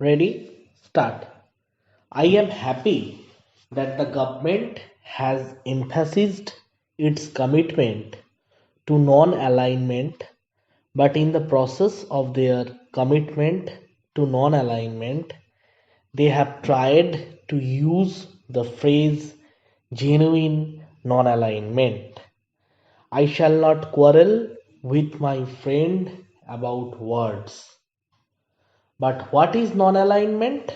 Ready? Start. I am happy that the government has emphasized its commitment to non-alignment, but in the process of their commitment to non-alignment, they have tried to use the phrase genuine non-alignment. I shall not quarrel with my friend about words. But what is non-alignment?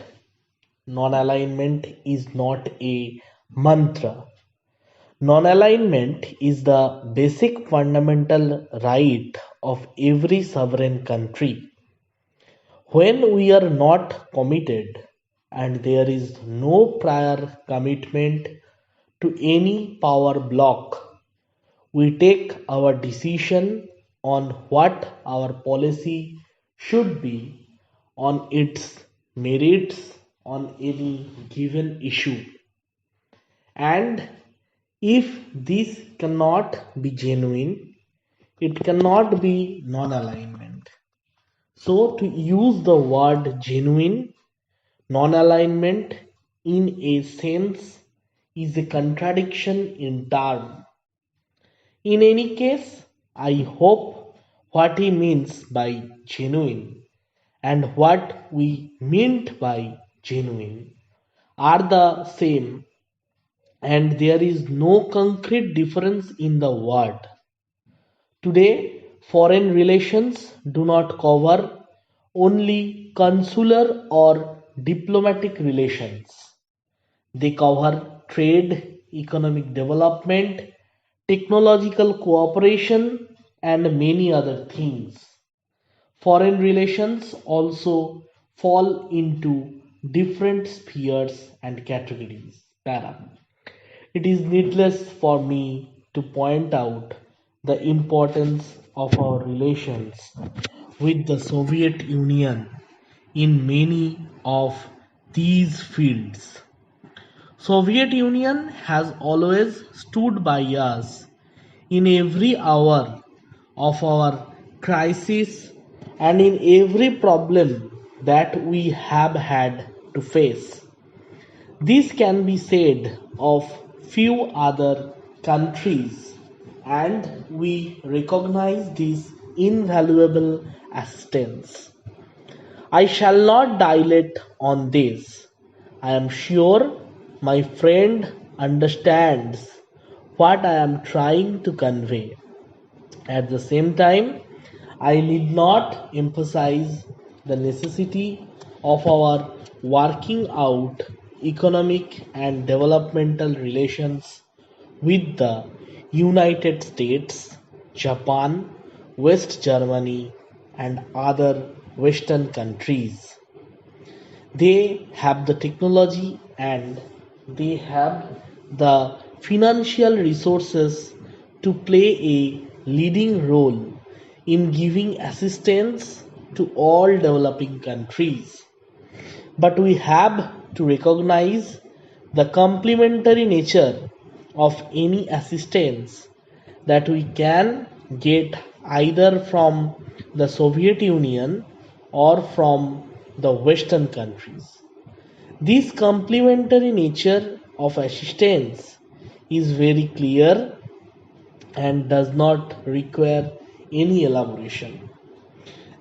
Non-alignment is not a mantra. Non-alignment is the basic fundamental right of every sovereign country. When we are not committed and there is no prior commitment to any power block, we take our decision on what our policy should be on its merits on any given issue. And if this cannot be genuine, it cannot be non-alignment. So to use the word genuine, non-alignment in a sense is a contradiction in term. In any case, I hope what he means by genuine and what we meant by genuine are the same, and there is no concrete difference in the word. Today, foreign relations do not cover only consular or diplomatic relations. They cover trade, economic development, technological cooperation, and many other things. Foreign relations also fall into different spheres and categories. Para. It is needless for me to point out the importance of our relations with the Soviet Union in many of these fields. Soviet Union has always stood by us in every hour of our crisis and in every problem that we have had to face. This can be said of few other countries, and we recognize this invaluable assistance. I shall not dilate on this. I am sure my friend understands what I am trying to convey. At the same time, I need not emphasize the necessity of our working out economic and developmental relations with the United States, Japan, West Germany, and other Western countries. They have the technology and they have the financial resources to play a leading role in giving assistance to all developing countries. But we have to recognize the complementary nature of any assistance that we can get either from the Soviet Union or from the Western countries. This complementary nature of assistance is very clear and does not require any elaboration.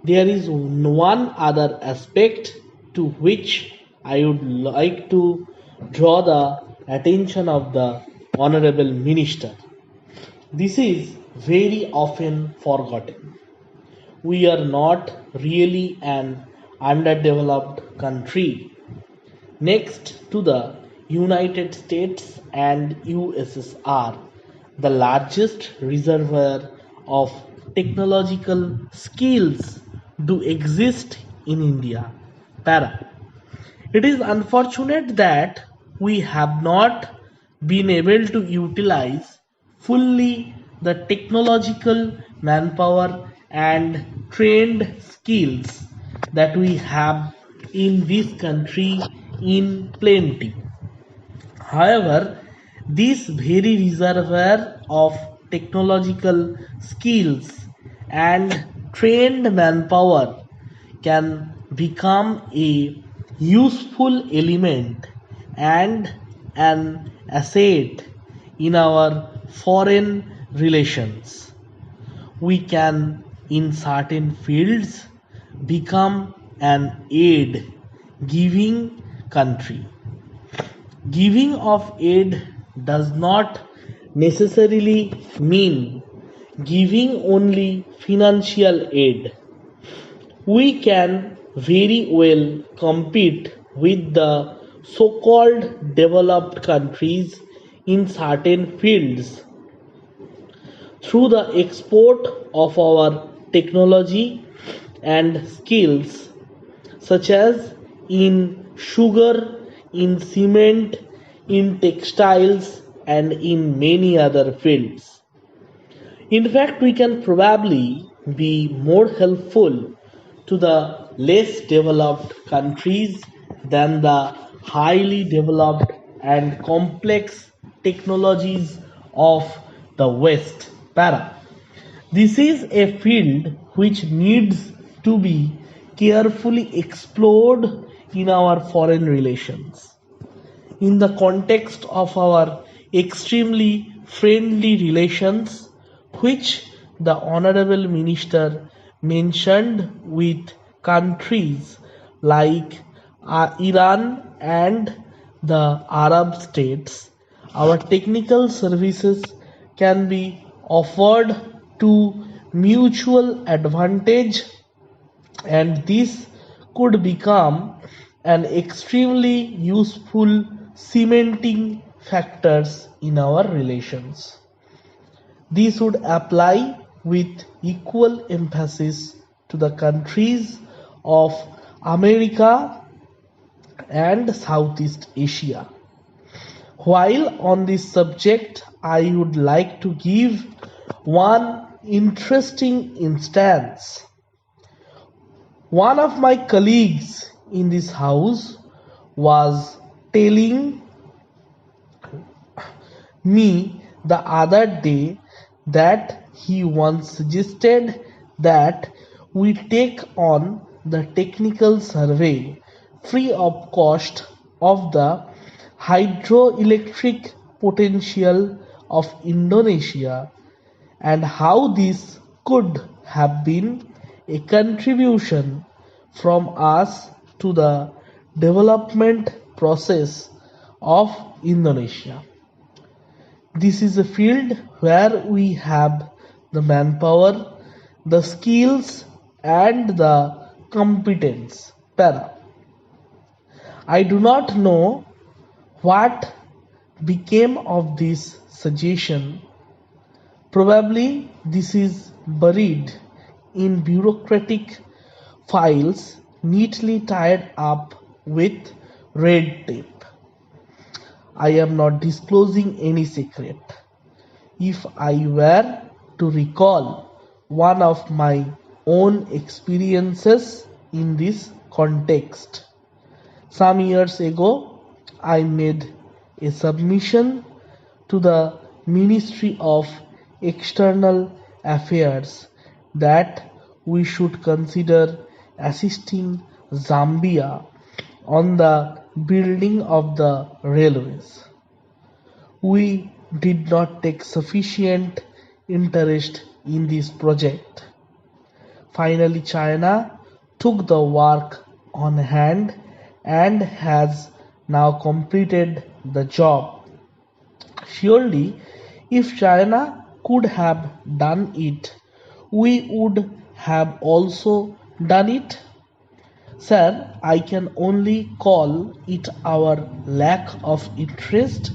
There is one other aspect to which I would like to draw the attention of the Honorable Minister. This is very often forgotten. We are not really an underdeveloped country. Next to the United States and USSR, the largest reservoir of technological skills do exist in India. Para. It is unfortunate that we have not been able to utilize fully the technological manpower and trained skills that we have in this country in plenty. However, this very reservoir of technological skills and trained manpower can become a useful element and an asset in our foreign relations. We can, in certain fields, become an aid giving country. Giving of aid does not necessarily mean giving only financial aid. We can very well compete with the so-called developed countries in certain fields through the export of our technology and skills, such as in sugar, in cement, in textiles, and in many other fields. In fact, we can probably be more helpful to the less developed countries than the highly developed and complex technologies of the West. Para. This is a field which needs to be carefully explored in our foreign relations. In the context of our extremely friendly relations, which the Honorable Minister mentioned with countries like Iran and the Arab states, our technical services can be offered to mutual advantage, and this could become an extremely useful cementing factors in our relations. This would apply with equal emphasis to the countries of America and Southeast Asia. While on this subject, I would like to give one interesting instance. One of my colleagues in this house was telling me the other day that he once suggested that we take on the technical survey free of cost of the hydroelectric potential of Indonesia, and how this could have been a contribution from us to the development process of Indonesia. This is a field where we have the manpower, the skills, and the competence. Para. I do not know what became of this suggestion. Probably this is buried in bureaucratic files neatly tied up with red tape. I am not disclosing any secret. If I were to recall one of my own experiences in this context, some years ago I made a submission to the Ministry of External Affairs that we should consider assisting Zambia on the building of the railways. We did not take sufficient interest in this project. Finally, China took the work on hand and has now completed the job. Surely, if China could have done it, we would have also done it. Sir, I can only call it our lack of interest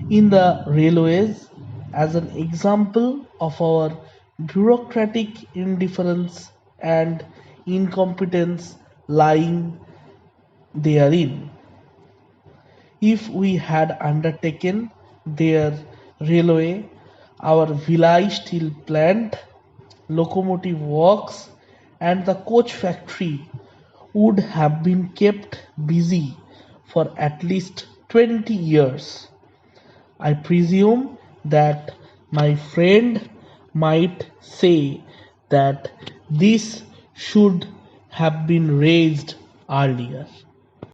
in the railways as an example of our bureaucratic indifference and incompetence lying therein. If we had undertaken their railway, our Bhilai steel plant, locomotive works, and the coach factory would have been kept busy for at least 20 years. I presume that my friend might say that this should have been raised earlier.